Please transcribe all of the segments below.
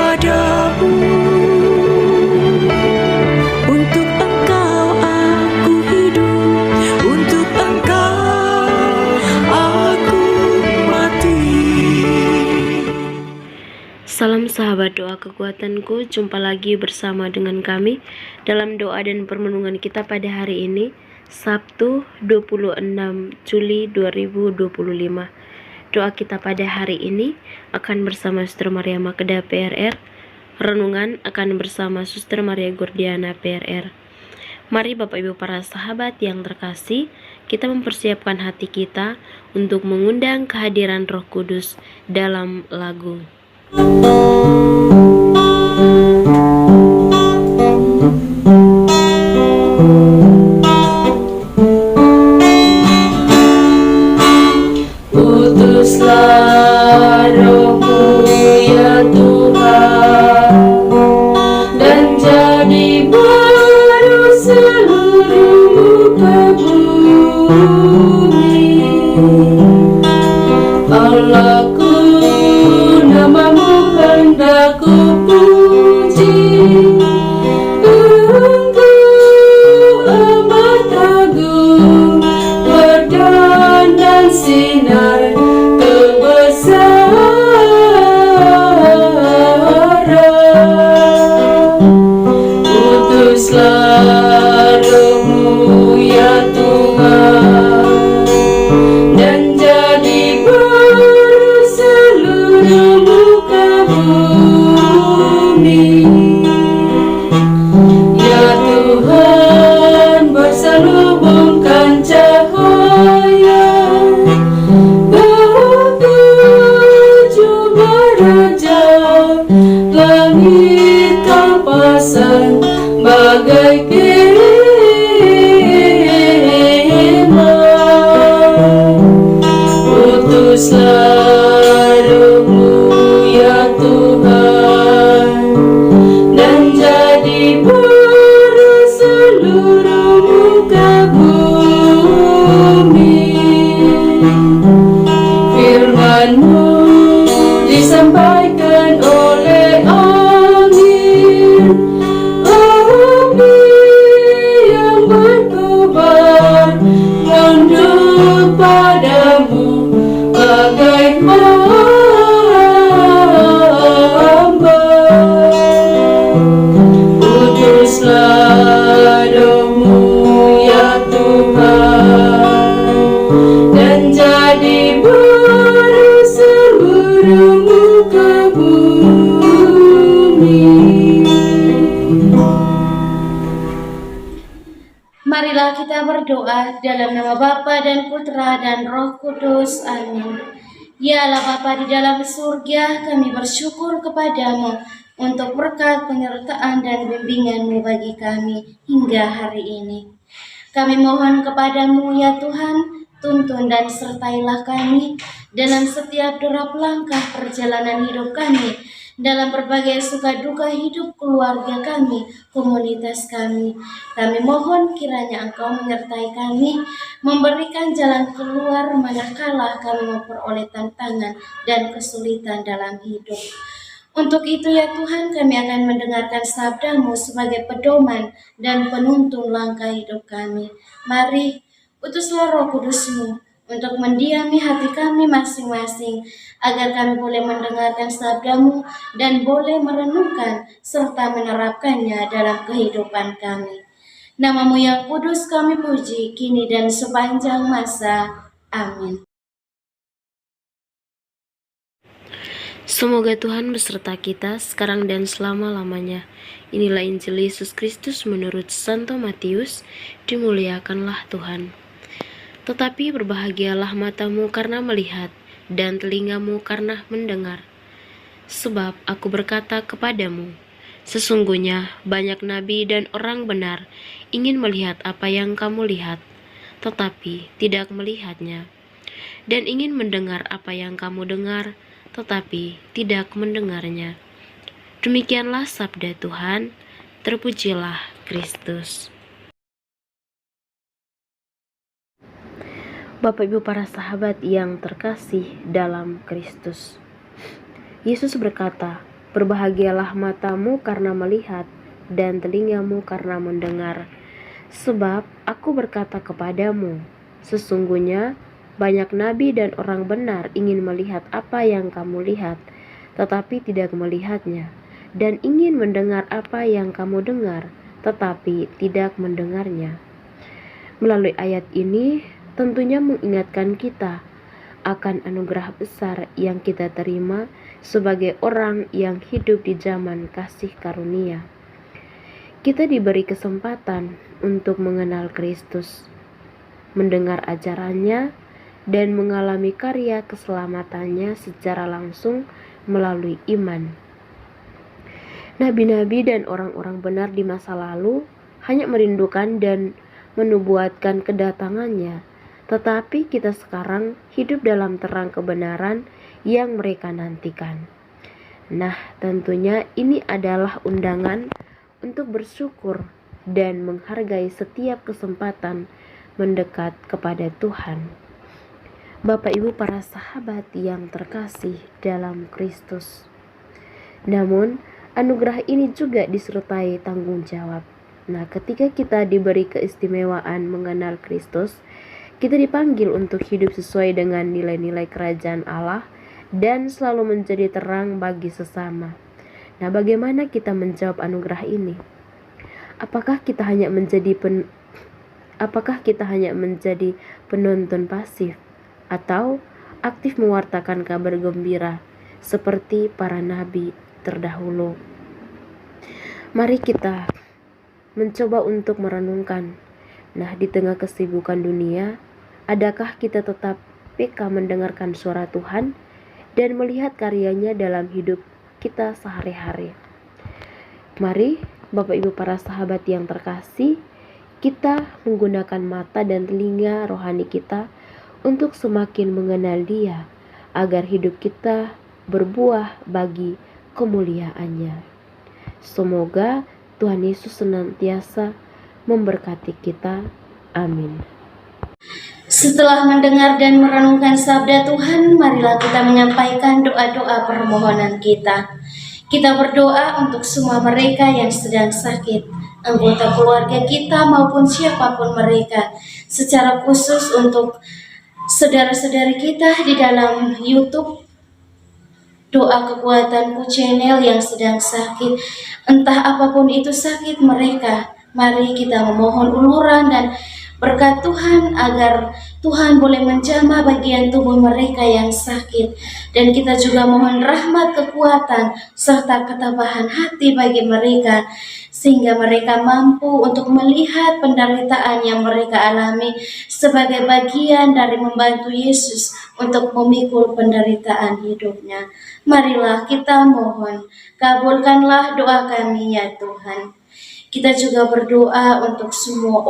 kepadamu. Untuk Engkau aku hidup, untuk Engkau aku mati. Salam sahabat doa kekuatanku, jumpa lagi bersama dengan kami dalam doa dan permenungan kita pada hari ini, Sabtu 26 Juli 2025. Doa kita pada hari ini akan bersama Suster Maria Makkeda PRR, renungan akan bersama Suster Maria Gordiana PRR. Mari Bapak Ibu para sahabat yang terkasih, kita mempersiapkan hati kita untuk mengundang kehadiran Roh Kudus dalam lagu. Utuslah Roh-Mu ya Tuhan, dan jadi baru seluruh muka bumi. Allahku, nama-Mu hendak ku puji. Engkau amat agung, berdandan sinar Utuslah Roh-Mu ya Tuhan, dan jadi baru seluruh muka bumi. Ya Tuhan, berselubungkan cahaya ketujuh beraja, langit Kau pasang bagai kemah. Utuslah Roh-Mu ya Tuhan, dan jadi baru seluruh muka bumi. Firman-Mu disampaikan oleh angin, api yang berkobar, tunduk padamu bagai hamba. Utuslah Roh-Mu ya Tuhan, dan jadi baru seluruh muka bumi. Marilah kita berdoa dalam nama Bapa dan Putra dan Roh Kudus. Amin. Ya Allah Bapa di dalam surga, kami bersyukur kepadamu untuk berkat penyertaan dan bimbingan-Mu bagi kami hingga hari ini. Kami mohon kepadamu ya Tuhan, tuntun dan sertailah kami dalam setiap derap langkah perjalanan hidup kami, dalam berbagai suka duka hidup keluarga kami, komunitas kami. Kami mohon kiranya Engkau menyertai kami, memberikan jalan keluar manakala kami memperoleh tantangan dan kesulitan dalam hidup. Untuk itu ya Tuhan, kami akan mendengarkan sabda-Mu sebagai pedoman dan penuntun langkah hidup kami. Mari, utuslah Roh Kudus-Mu untuk mendiami hati kami masing-masing, agar kami boleh mendengarkan sabda-Mu dan boleh merenungkan serta menerapkannya dalam kehidupan kami. Nama-Mu yang kudus kami puji, kini dan sepanjang masa. Amin. Semoga Tuhan beserta kita sekarang dan selama-lamanya. Inilah Injil Yesus Kristus menurut Santo Matius. Dimuliakanlah Tuhan. Tetapi berbahagialah matamu karena melihat, dan telingamu karena mendengar. Sebab aku berkata kepadamu, sesungguhnya banyak nabi dan orang benar ingin melihat apa yang kamu lihat, tetapi tidak melihatnya, dan ingin mendengar apa yang kamu dengar, tetapi tidak mendengarnya. Demikianlah sabda Tuhan. Terpujilah Kristus. Bapak Ibu para sahabat yang terkasih dalam Kristus, Yesus berkata, Berbahagialah matamu karena melihat, dan telingamu karena mendengar. Sebab aku berkata kepadamu, sesungguhnya banyak nabi dan orang benar ingin melihat apa yang kamu lihat, tetapi tidak melihatnya, dan ingin mendengar apa yang kamu dengar, tetapi tidak mendengarnya. Melalui ayat ini tentunya mengingatkan kita akan anugerah besar yang kita terima sebagai orang yang hidup di zaman kasih karunia. Kita diberi kesempatan untuk mengenal Kristus, mendengar ajarannya, dan mengalami karya keselamatannya secara langsung melalui iman. Nabi-nabi dan orang-orang benar di masa lalu hanya merindukan dan menubuatkan kedatangannya, tetapi kita sekarang hidup dalam terang kebenaran yang mereka nantikan. Nah, tentunya ini adalah undangan untuk bersyukur dan menghargai setiap kesempatan mendekat kepada Tuhan. Bapak Ibu para sahabat yang terkasih dalam Kristus. Namun, anugerah ini juga disertai tanggung jawab. Nah, ketika kita diberi keistimewaan mengenal Kristus, kita dipanggil untuk hidup sesuai dengan nilai-nilai kerajaan Allah dan selalu menjadi terang bagi sesama. Nah, bagaimana kita menjawab anugerah ini? Apakah kita hanya menjadi penonton pasif atau aktif mewartakan kabar gembira seperti para nabi terdahulu? Mari kita mencoba untuk merenungkan. Nah, di tengah kesibukan dunia, adakah kita tetap peka mendengarkan suara Tuhan dan melihat karyanya dalam hidup kita sehari-hari? Mari Bapak Ibu para sahabat yang terkasih, kita menggunakan mata dan telinga rohani kita untuk semakin mengenal Dia, agar hidup kita berbuah bagi kemuliaannya. Semoga Tuhan Yesus senantiasa memberkati kita. Amin. Setelah mendengar dan merenungkan sabda Tuhan, marilah kita menyampaikan doa-doa permohonan kita. Kita berdoa untuk semua mereka yang sedang sakit, anggota keluarga kita maupun siapapun mereka, secara khusus untuk saudara-saudari kita di dalam YouTube Doa Kekuatanku Channel yang sedang sakit. Entah apapun itu sakit mereka, mari kita memohon uluran dan berkat Tuhan agar Tuhan boleh menjamah bagian tubuh mereka yang sakit. Dan kita juga mohon rahmat, kekuatan, serta ketabahan hati bagi mereka, sehingga mereka mampu untuk melihat penderitaan yang mereka alami sebagai bagian dari membantu Yesus untuk memikul penderitaan hidupnya. Marilah kita mohon, kabulkanlah doa kami ya Tuhan. Kita juga berdoa untuk semua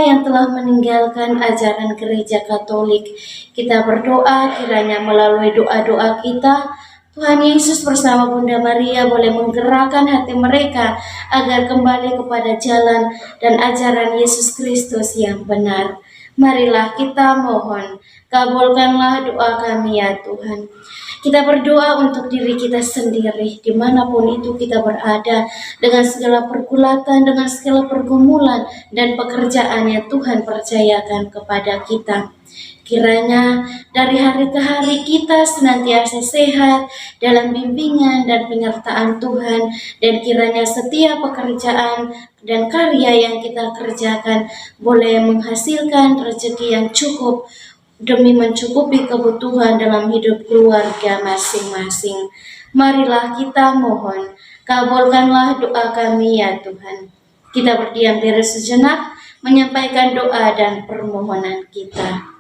yang telah meninggalkan ajaran gereja Katolik. Kita berdoa kiranya melalui doa-doa kita, Tuhan Yesus bersama Bunda Maria boleh menggerakkan hati mereka agar kembali kepada jalan dan ajaran Yesus Kristus yang benar. Marilah kita mohon, kabulkanlah doa kami ya Tuhan. Kita berdoa untuk diri kita sendiri, dimanapun itu kita berada, dengan segala pergulatan, dengan segala pergumulan dan pekerjaan yang Tuhan percayakan kepada kita. Kiranya dari hari ke hari kita senantiasa sehat dalam bimbingan dan penyertaan Tuhan, dan kiranya setiap pekerjaan dan karya yang kita kerjakan boleh menghasilkan rezeki yang cukup demi mencukupi kebutuhan dalam hidup keluarga masing-masing. Marilah kita mohon, kabulkanlah doa kami ya Tuhan. Kita berdiam diri sejenak, menyampaikan doa dan permohonan kita.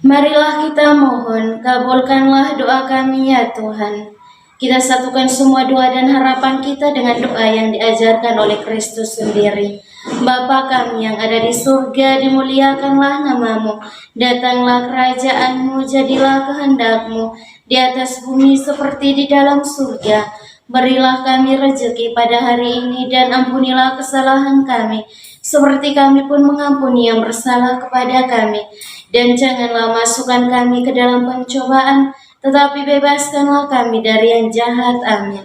Marilah kita mohon, kabulkanlah doa kami ya Tuhan. Kita satukan semua doa dan harapan kita dengan doa yang diajarkan oleh Kristus sendiri. Bapa kami yang ada di surga, dimuliakanlah namamu. Datanglah kerajaanmu, jadilah kehendakmu di atas bumi seperti di dalam surga. Berilah kami rezeki pada hari ini dan ampunilah kesalahan kami, seperti kami pun mengampuni yang bersalah kepada kami. Dan janganlah masukkan kami ke dalam pencobaan, tetapi bebaskanlah kami dari yang jahat. Amin.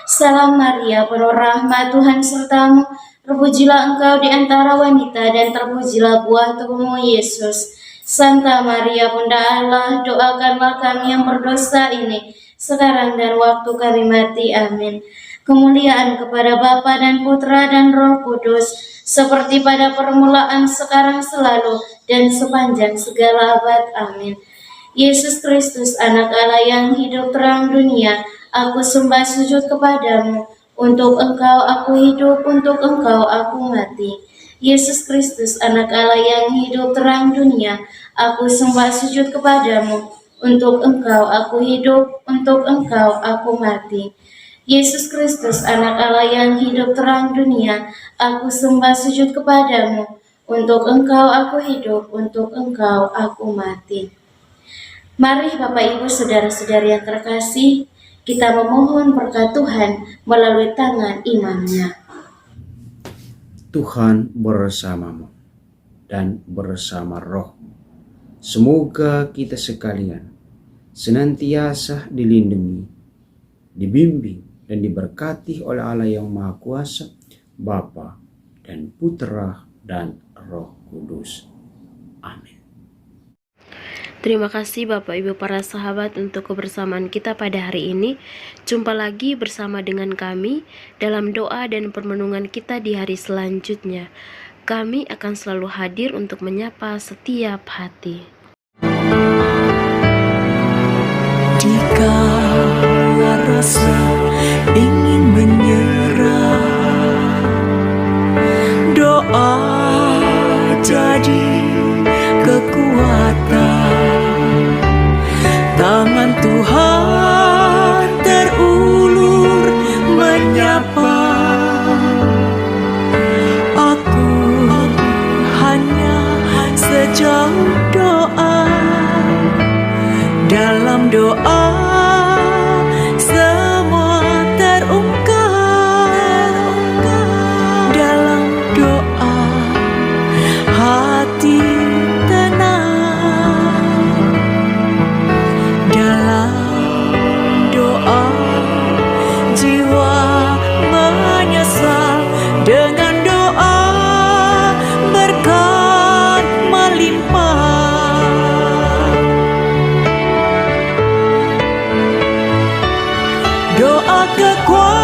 Salam Maria, penuh rahmat, Tuhan sertamu. Terpujilah engkau di antara wanita, dan terpujilah buah tubuhmu, Yesus. Santa Maria, Bunda Allah, doakanlah kami yang berdosa ini, sekarang dan waktu kami mati. Amin. Kemuliaan kepada Bapa dan Putra dan Roh Kudus, seperti pada permulaan, sekarang, selalu, dan sepanjang segala abad. Amin. Yesus Kristus, anak Allah yang hidup terang dunia, aku sembah sujud kepadamu. Untuk engkau aku hidup, untuk engkau aku mati. Yesus Kristus, anak Allah yang hidup terang dunia, aku sembah sujud kepadamu. Untuk engkau aku hidup, untuk engkau aku mati. Yesus Kristus, anak Allah yang hidup terang dunia, aku sembah sujud kepadamu. Untuk engkau aku hidup, untuk engkau aku mati. Mari Bapak Ibu Saudara-saudari yang terkasih, kita memohon berkat Tuhan melalui tangan imamnya. Tuhan bersamamu dan bersama roh. Semoga kita sekalian senantiasa dilindungi, dibimbing, dan diberkati oleh Allah yang Maha Kuasa, Bapa dan Putra dan Roh Kudus. Amin. Terima kasih Bapak Ibu para sahabat untuk kebersamaan kita pada hari ini. Jumpa lagi bersama dengan kami dalam doa dan permenungan kita di hari selanjutnya. Kami akan selalu hadir untuk menyapa setiap hati. Jika rasa ingin menyerah, doa jadi kekuatan. Tangan Tuhan terulur menyapa. Aku hanya sejauh doa. Dalam doa semua terungkap. Dalam doa hati tenang. Dalam doa jiwa menyesal. Dengan doa berkat melimpah. Doa kekuatanku,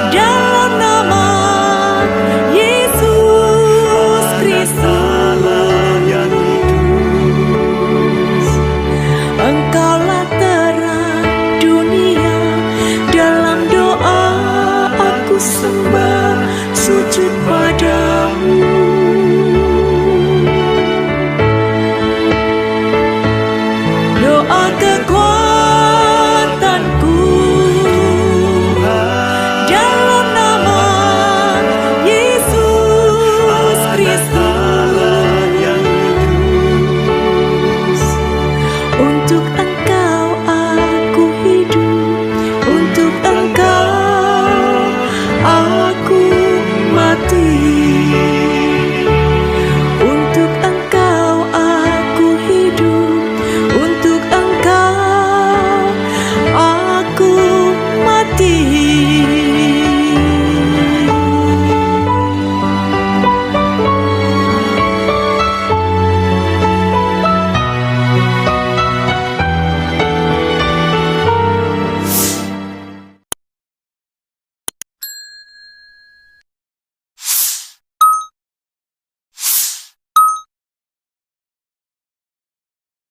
dalam nama Yesus Kristus. Engkaulah terang dunia. Dalam doa aku sembah sujud